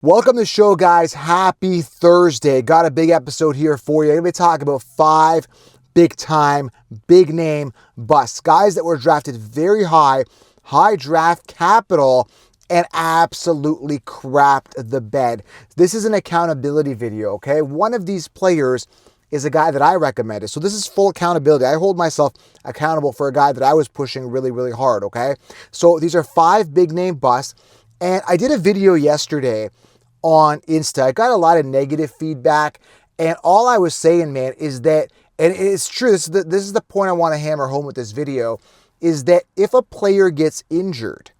Welcome to the show, guys. Happy Thursday. Got a big episode here for you. I'm going to be talking about 5 big-time, big-name busts. Guys that were drafted very high draft capital, and absolutely crapped the bed. This is an accountability video, okay? One of these players is a guy that I recommended. So this is full accountability. I hold myself accountable for a guy that I was pushing really, really hard, okay? So these are 5 big-name busts. And I did a video yesterday on Insta. I got a lot of negative feedback, and all I was saying, man, is that, and it's true, this is the point I want to hammer home with this video, is that if a player gets injured,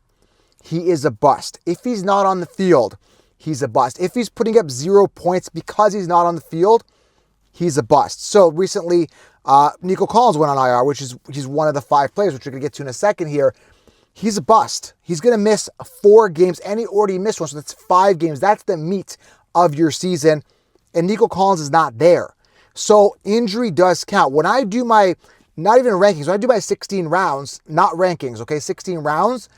he is a bust. If he's not on the field, he's a bust. If he's putting up 0 points because he's not on the field, he's a bust. So recently, Nico Collins went on IR, he's one of the 5 players, which we're going to get to in a second here. He's a bust. He's going to miss 4 games, and he already missed one, so that's 5 games. That's the meat of your season, and Nico Collins is not there. So injury does count. When I do my, not even rankings, when I do my 16 rounds, not rankings, okay, 16 rounds,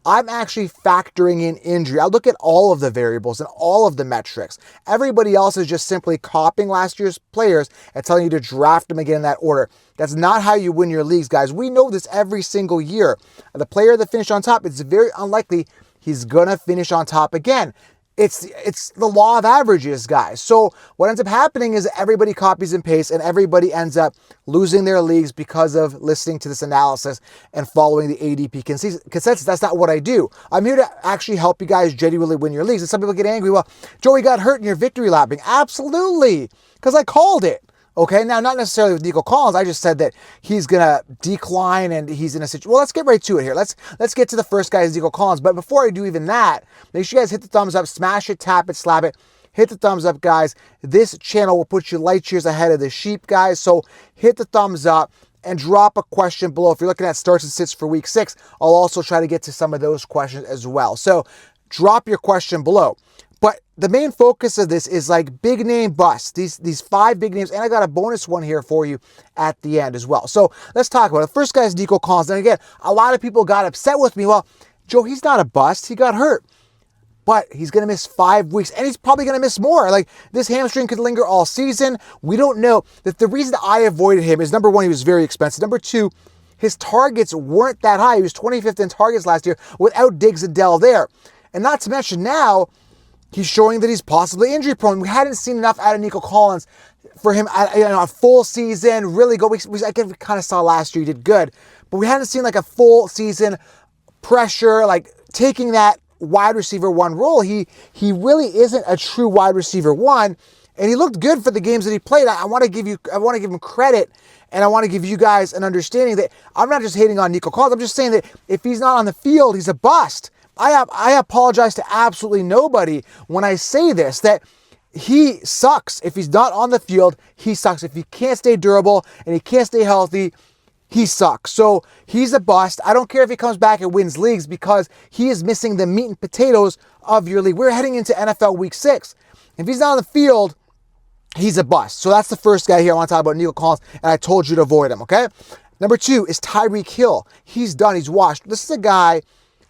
I'm actually factoring in injury. I look at all of the variables and all of the metrics. Everybody else is just simply copying last year's players and telling you to draft them again in that order. That's not how you win your leagues, guys. We know this every single year. The player that finished on top, it's very unlikely he's going to finish on top again. It's the law of averages, guys. So what ends up happening is everybody copies and pastes, and everybody ends up losing their leagues because of listening to this analysis and following the ADP consensus. That's not what I do. I'm here to actually help you guys genuinely win your leagues. And some people get angry. Well, Joey got hurt in your victory lapping. Absolutely, because I called it. Okay, now not necessarily with Nico Collins. I just said that he's gonna decline and he's in a situation. Well, let's get right to it here. Let's get to the first guy, is Nico Collins. But before I do even that, make sure you guys hit the thumbs up, smash it, tap it, slap it. Hit the thumbs up, guys. This channel will put you light years ahead of the sheep, guys. So hit the thumbs up and drop a question below. If you're looking at starts and sits for week 6, I'll also try to get to some of those questions as well. So drop your question below. But the main focus of this is like big name busts, these 5 big names, and I got a bonus one here for you at the end as well. So let's talk about it. The first guy is Nico Collins. And again, a lot of people got upset with me. Well, Joe, he's not a bust. He got hurt. But he's going to miss 5 weeks, and he's probably going to miss more. Like, this hamstring could linger all season. We don't know. That the reason I avoided him is, number 1, he was very expensive. Number 2, his targets weren't that high. He was 25th in targets last year without Diggs and Dell there. And not to mention now, he's showing that he's possibly injury prone. We hadn't seen enough out of Nico Collins for him at a full season, really go. We kind of saw last year he did good, but we hadn't seen like a full season pressure, like taking that wide receiver 1 role. He really isn't a true wide receiver 1, and he looked good for the games that he played. I want to give him credit, and I want to give you guys an understanding that I'm not just hating on Nico Collins. I'm just saying that if he's not on the field, he's a bust. I apologize to absolutely nobody when I say this, that he sucks. If he's not on the field, he sucks. If he can't stay durable and he can't stay healthy, he sucks. So he's a bust. I don't care if he comes back and wins leagues, because he is missing the meat and potatoes of your league. We're heading into NFL Week 6. If he's not on the field, he's a bust. So that's the first guy here I want to talk about, Nico Collins, and I told you to avoid him, okay? Number 2 is Tyreek Hill. He's done. He's washed. This is a guy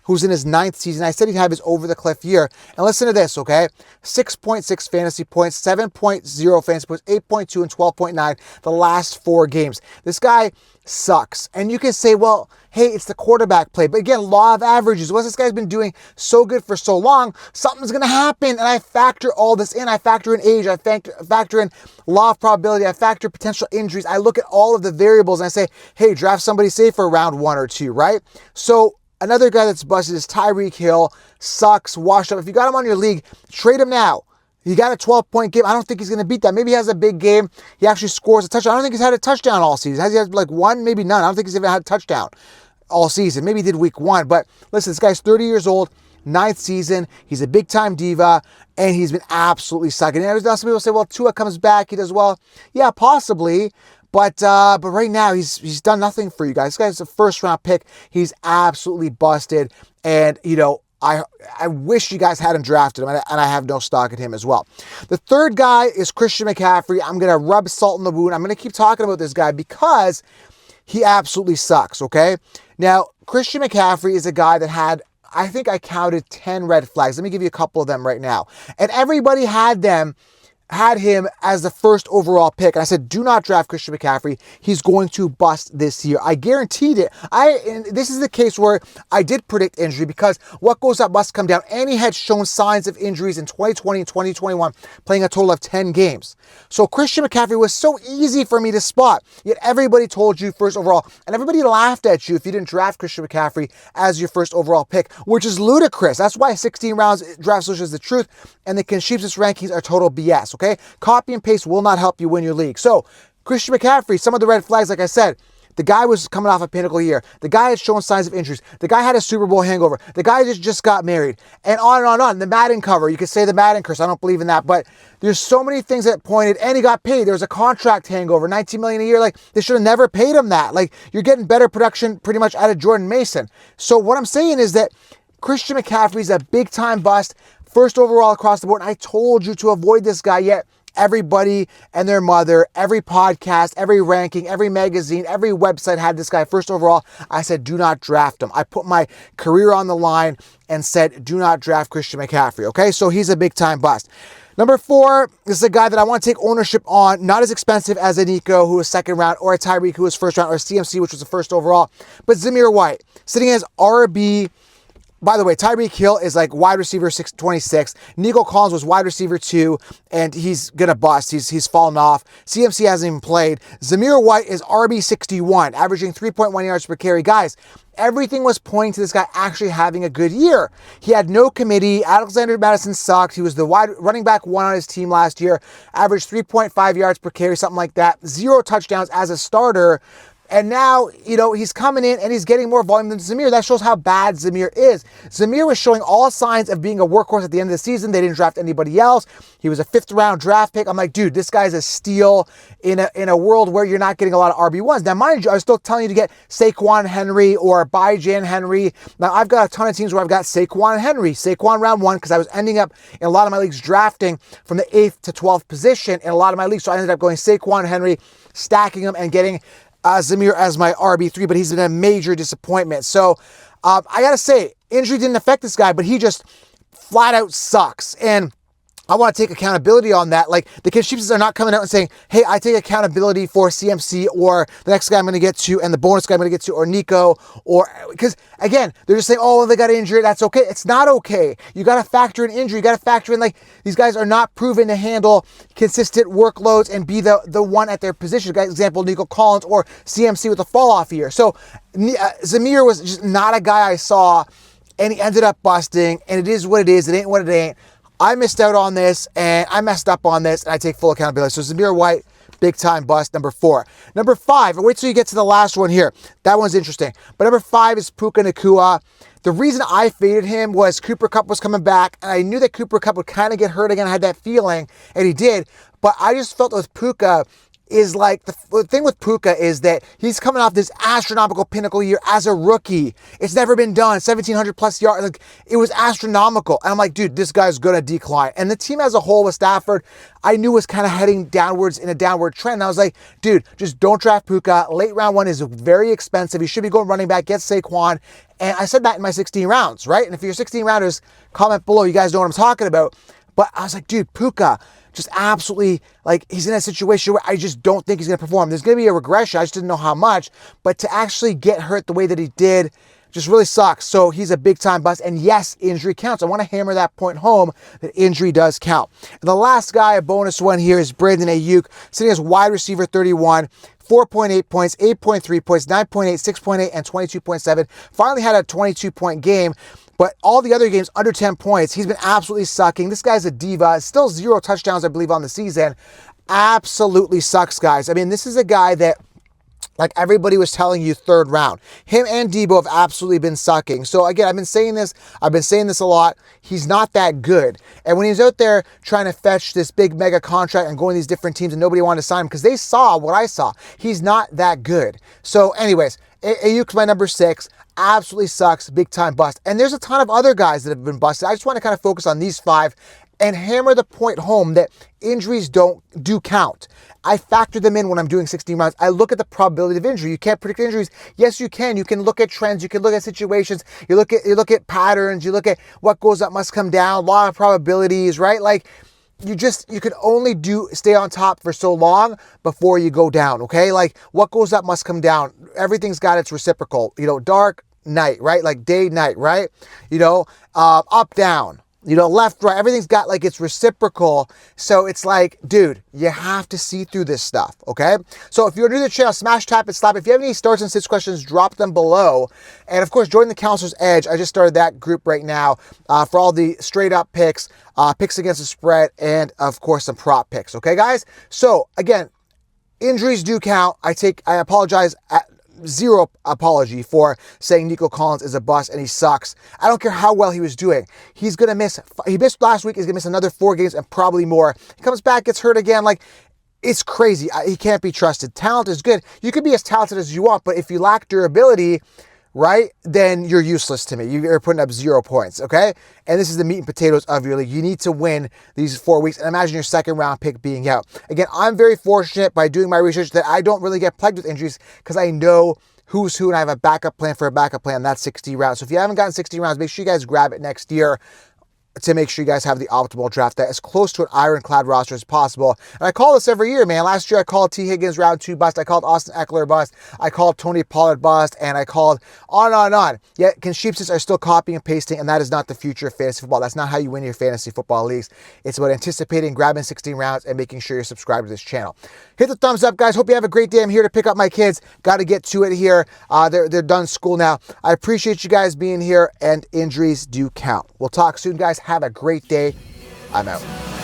who's in his 9th season. I said he'd have his over-the-cliff year. And listen to this, okay? 6.6 fantasy points, 7.0 fantasy points, 8.2 and 12.9 the last 4 games. This guy sucks. And you can say, well, hey, it's the quarterback play. But again, law of averages. Once this guy's been doing so good for so long, something's going to happen. And I factor all this in. I factor in age. I factor in law of probability. I factor potential injuries. I look at all of the variables and I say, hey, draft somebody safe for round 1 or 2, right? So another guy that's busted is Tyreek Hill. Sucks, washed up. If you got him on your league, trade him now. He got a 12-point game. I don't think he's going to beat that. Maybe he has a big game. He actually scores a touchdown. I don't think he's had a touchdown all season. Has he had like 1? Maybe none. I don't think he's even had a touchdown all season. Maybe he did week 1. But listen, this guy's 30 years old, 9th season. He's a big-time diva, and he's been absolutely sucking. And some people say, well, Tua comes back. He does well. Yeah, possibly. But right now, he's done nothing for you guys. This guy's a first-round pick. He's absolutely busted. And, I wish you guys hadn't drafted him, and I have no stock in him as well. The third guy is Christian McCaffrey. I'm going to rub salt in the wound. I'm going to keep talking about this guy because he absolutely sucks, okay? Now, Christian McCaffrey is a guy that had I think I counted 10 red flags. Let me give you a couple of them right now. And everybody had him as the first overall pick. And I said, do not draft Christian McCaffrey. He's going to bust this year. I guaranteed it. And this is the case where I did predict injury, because what goes up must come down. And he had shown signs of injuries in 2020 and 2021, playing a total of 10 games. So Christian McCaffrey was so easy for me to spot. Yet everybody told you first overall. And everybody laughed at you if you didn't draft Christian McCaffrey as your first overall pick, which is ludicrous. That's why 16 rounds draft solution is the truth. And the consensus rankings are total BS. Okay, copy and paste will not help you win your league. So Christian McCaffrey, some of the red flags, like I said, the guy was coming off a pinnacle year. The guy had shown signs of injuries. The guy had a Super Bowl hangover. The guy just got married, and on and on and on. The Madden cover, you could say the Madden curse. I don't believe in that, but there's so many things that pointed, and he got paid. There was a contract hangover, $19 million a year. Like, they should have never paid him that. Like, you're getting better production pretty much out of Jordan Mason. So what I'm saying is that Christian McCaffrey's a big time bust, first overall across the board. And I told you to avoid this guy, yet everybody and their mother, every podcast, every ranking, every magazine, every website had this guy first overall. I said, do not draft him. I put my career on the line and said, do not draft Christian McCaffrey. Okay, so he's a big time bust. Number 4 is a guy that I want to take ownership on, not as expensive as a Nico, who was second round, or a Tyreek, who was first round, or a CMC, which was the first overall, but Zamir White, sitting as RB. By the way, Tyreek Hill is like wide receiver 26. Nico Collins was wide receiver 2, and he's going to bust. He's fallen off. CMC hasn't even played. Zamir White is RB 61, averaging 3.1 yards per carry. Guys, everything was pointing to this guy actually having a good year. He had no committee. Alexander Madison sucked. He was the running back 1 on his team last year, averaged 3.5 yards per carry, something like that. 0 touchdowns as a starter. And now, he's coming in and he's getting more volume than Zamir. That shows how bad Zamir is. Zamir was showing all signs of being a workhorse at the end of the season. They didn't draft anybody else. He was a 5th round draft pick. I'm like, dude, this guy's a steal in a world where you're not getting a lot of RB1s. Now, mind you, I was still telling you to get Saquon Henry or Bijan Henry. Now, I've got a ton of teams where I've got Saquon Henry. Saquon round 1, because I was ending up in a lot of my leagues drafting from the 8th to 12th position in a lot of my leagues. So I ended up going Saquon Henry, stacking them, and getting Zamir as my RB3, but he's been a major disappointment. So I got to say, injury didn't affect this guy, but he just flat out sucks. And I want to take accountability on that. Like, the Chiefs are not coming out and saying, hey, I take accountability for CMC or the next guy I'm going to get to and the bonus guy I'm going to get to, or Nico, or because again, they're just saying, oh, they got injured. That's okay. It's not okay. You got to factor in injury. You got to factor in, like, these guys are not proven to handle consistent workloads and be the one at their position. For example, Nico Collins or CMC with a fall off year. So Zamir was just not a guy I saw, and he ended up busting, and it is what it is. It ain't what it ain't. I missed out on this, and I messed up on this, and I take full accountability. So Zamir White, big time bust, number 4. Number 5, and wait till you get to the last one here. That one's interesting. But number 5 is Puka Nacua. The reason I faded him was Cooper Kupp was coming back, and I knew that Cooper Kupp would kind of get hurt again. I had that feeling, and he did. But I just felt with Puka, is like, the thing with Puka is that he's coming off this astronomical pinnacle year as a rookie. It's never been done. 1,700 plus yards. Like, it was astronomical. And I'm like, dude, this guy's going to decline. And the team as a whole with Stafford, I knew was kind of heading downwards in a downward trend. And I was like, dude, just don't draft Puka. Late round 1 is very expensive. You should be going running back, get Saquon. And I said that in my 16 rounds, right? And if you're 16 rounders, comment below. You guys know what I'm talking about. But I was like, dude, Puka, just absolutely, like, he's in a situation where I just don't think he's going to perform. There's going to be a regression. I just didn't know how much. But to actually get hurt the way that he did just really sucks. So he's a big time bust. And yes, injury counts. I want to hammer that point home, that injury does count. And the last guy, a bonus one here, is Brandon Ayuk, sitting as wide receiver 31. 4.8 points, 8.3 points, 9.8, 6.8, and 22.7. Finally had a 22-point game. But all the other games under 10 points, he's been absolutely sucking. This guy's a diva. Still 0 touchdowns, I believe, on the season. Absolutely sucks, guys. I mean, this is a guy that, like everybody was telling you, 3rd round. Him and Debo have absolutely been sucking. So again, I've been saying this a lot. He's not that good. And when he's out there trying to fetch this big mega contract and going to these different teams and nobody wanted to sign him because they saw what I saw, he's not that good. So anyways, Ayuk's my number 6. Absolutely sucks. Big time bust. And there's a ton of other guys that have been busted. I just want to kind of focus on these 5 and hammer the point home that injuries do count. I factor them in when I'm doing 16 rounds. I look at the probability of injury. You can't predict injuries. Yes, you can. You can look at trends. You can look at situations. You look at patterns. You look at what goes up must come down. Law of probabilities, right? Like you can only stay on top for so long before you go down. Okay, like what goes up must come down. Everything's got its reciprocal. Dark, night, right? Like day, night, right? Up, down. Left, right, everything's got like it's reciprocal. So it's like, dude, you have to see through this stuff, okay? So if you're new to the channel, smash, tap, and slap. If you have any starts and sits questions, drop them below. And of course, join the Counselor's Edge. I just started that group right now for all the straight up picks, picks against the spread, and of course, some prop picks, okay, guys? So again, injuries do count. I apologize. Zero apology for saying Nico Collins is a bust and he sucks. I don't care how well he was doing. He's going to miss. He missed last week. He's going to miss another 4 games and probably more. He comes back, gets hurt again. Like, it's crazy. He can't be trusted. Talent is good. You can be as talented as you want, but if you lack durability, right, then you're useless to me. You're putting up 0 points, okay? And this is the meat and potatoes of your league. You need to win these 4 weeks. And imagine your second round pick being out. Again, I'm very fortunate by doing my research that I don't really get plagued with injuries because I know who's who and I have a backup plan for a backup plan. That's 60 rounds. So if you haven't gotten 60 rounds, make sure you guys grab it next year to make sure you guys have the optimal draft that is close to an ironclad roster as possible. And I call this every year, man. Last year I called T. Higgins round 2 bust. I called Austin Eckler bust. I called Tony Pollard bust. And I called on and on and on. Yet Sheepsits are still copying and pasting, and that is not the future of fantasy football. That's not how you win your fantasy football leagues. It's about anticipating, grabbing 16 rounds, and making sure you're subscribed to this channel. Hit the thumbs up, guys. Hope you have a great day. I'm here to pick up my kids. Got to get to it here. They're done school now. I appreciate you guys being here, and injuries do count. We'll talk soon, guys. Have a great day. I'm out.